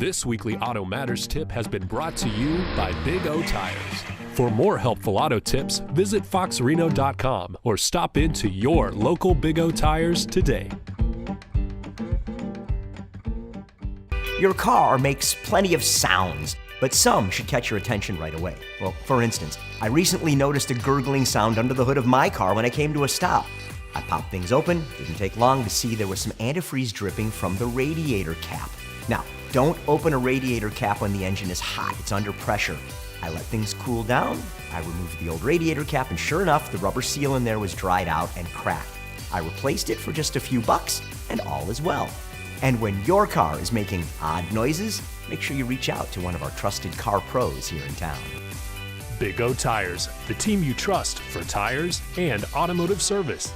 This weekly AutoMatters tip has been brought to you by Big O Tires. For more helpful auto tips, visit foxreno.com or stop into your local Big O Tires today. Your car makes plenty of sounds, but some should catch your attention right away. Well, for instance, I recently noticed a gurgling sound under the hood of my car when I came to a stop. I popped things open, didn't take long to see there was some antifreeze dripping from the radiator cap. Now, don't open a radiator cap when the engine is hot, it's under pressure. I let things cool down, I removed the old radiator cap, and sure enough, the rubber seal in there was dried out and cracked. I replaced it for just a few bucks, and all is well. And when your car is making odd noises, make sure you reach out to one of our trusted car pros here in town. Big O Tires, the team you trust for tires and automotive service.